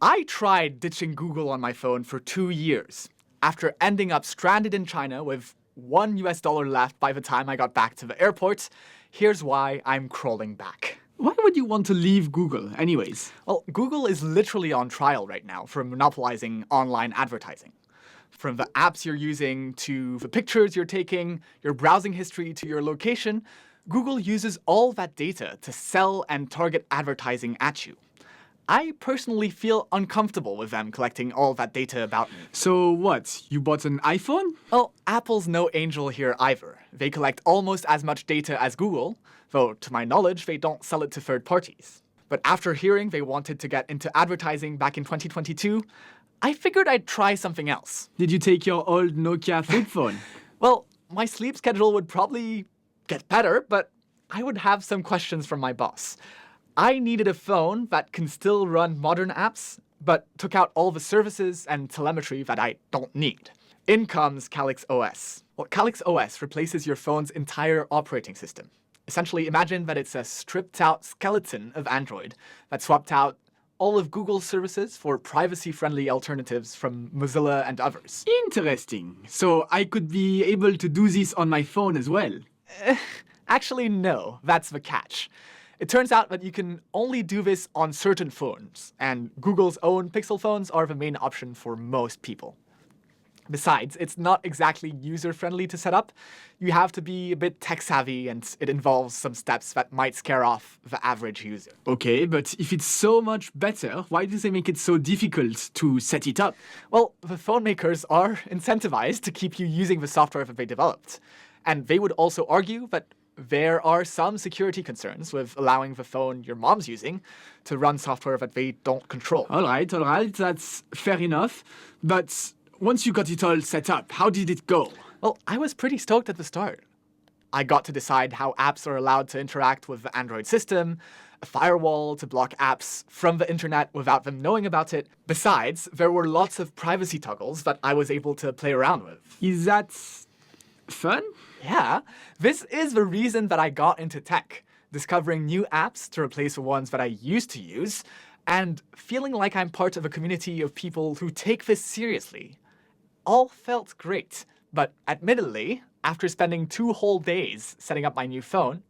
I tried ditching Google on my phone for 2 years, after ending up stranded in China with $1 left by the time I got back to the airport. Here's why I'm crawling back. Why would you want to leave Google, anyways? Well, Google is literally on trial right now for monopolizing online advertising. From the apps you're using to the pictures you're taking, your browsing history to your location, Google uses all that data to sell and target advertising at you. I personally feel uncomfortable with them collecting all that data about me. So what, you bought an iPhone? Well, Apple's no angel here either. They collect almost as much data as Google, though to my knowledge they don't sell it to third parties. But after hearing they wanted to get into advertising back in 2022, I figured I'd try something else. Did you take your old Nokia flip phone? Well, my sleep schedule would probably get better, but I would have some questions from my boss. I needed a phone that can still run modern apps, but took out all the services and telemetry that I don't need. In comes Calyx OS. Well, Calyx OS replaces your phone's entire operating system. Essentially, imagine that it's a stripped-out skeleton of Android that swapped out all of Google's services for privacy-friendly alternatives from Mozilla and others. Interesting. So I could be able to do this on my phone as well? Actually, no. That's the catch. It turns out that you can only do this on certain phones, and Google's own Pixel phones are the main option for most people. Besides, it's not exactly user-friendly to set up. You have to be a bit tech-savvy, and it involves some steps that might scare off the average user. Okay, but if it's so much better, why do they make it so difficult to set it up? Well, the phone makers are incentivized to keep you using the software that they developed. And they would also argue that there are some security concerns with allowing the phone your mom's using to run software that they don't control. All right, that's fair enough. But once you got it all set up, how did it go? Well, I was pretty stoked at the start. I got to decide how apps are allowed to interact with the Android system, a firewall to block apps from the internet without them knowing about it. Besides, there were lots of privacy toggles that I was able to play around with. Is that fun? Yeah, this is the reason that I got into tech, discovering new apps to replace the ones that I used to use, and feeling like I'm part of a community of people who take this seriously. All felt great, but admittedly, after spending 2 whole days setting up my new phone,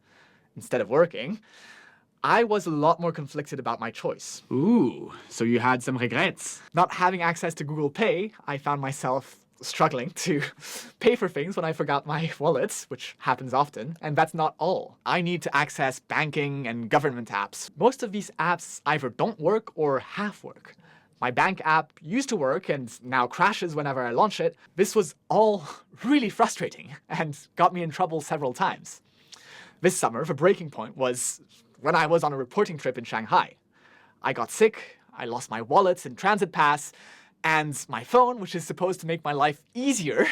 instead of working, I was a lot more conflicted about my choice. Ooh, so you had some regrets. Not having access to Google Pay, I found myself struggling to pay for things when I forgot my wallet, which happens often, and that's not all. I need to access banking and government apps. Most of these apps either don't work or half work. My bank app used to work and now crashes whenever I launch it. This was all really frustrating and got me in trouble several times. This summer, the breaking point was when I was on a reporting trip in Shanghai. I got sick, I lost my wallet and transit pass, and my phone, which is supposed to make my life easier,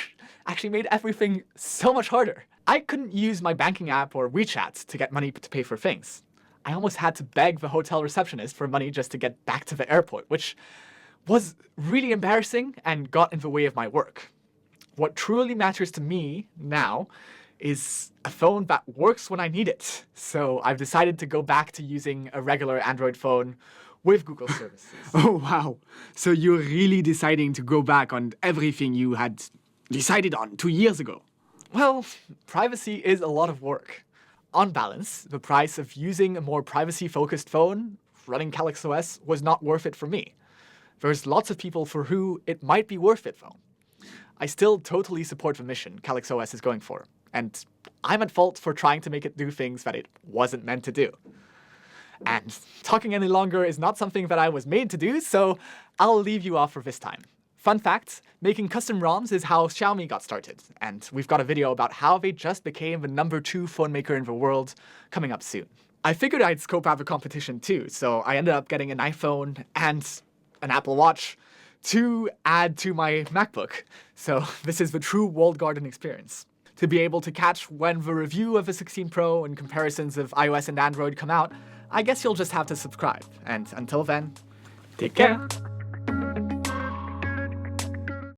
actually made everything so much harder. I couldn't use my banking app or WeChat to get money to pay for things. I almost had to beg the hotel receptionist for money just to get back to the airport, which was really embarrassing and got in the way of my work. What truly matters to me now is a phone that works when I need it. So I've decided to go back to using a regular Android phone with Google services. Oh, wow. So you're really deciding to go back on everything you had decided on 2 years ago? Well, privacy is a lot of work. On balance, the price of using a more privacy-focused phone running Calyx OS was not worth it for me. There's lots of people for who it might be worth it, though. I still totally support the mission Calyx OS is going for, and I'm at fault for trying to make it do things that it wasn't meant to do. And talking any longer is not something that I was made to do, so I'll leave you off for this time. Fun fact, making custom ROMs is how Xiaomi got started, and we've got a video about how they just became the #2 phone maker in the world coming up soon. I figured I'd scope out the competition too, so I ended up getting an iPhone and an Apple Watch to add to my MacBook. So this is the true walled garden experience. To be able to catch when the review of the 16 Pro and comparisons of iOS and Android come out, I guess you'll just have to subscribe. And until then, take care.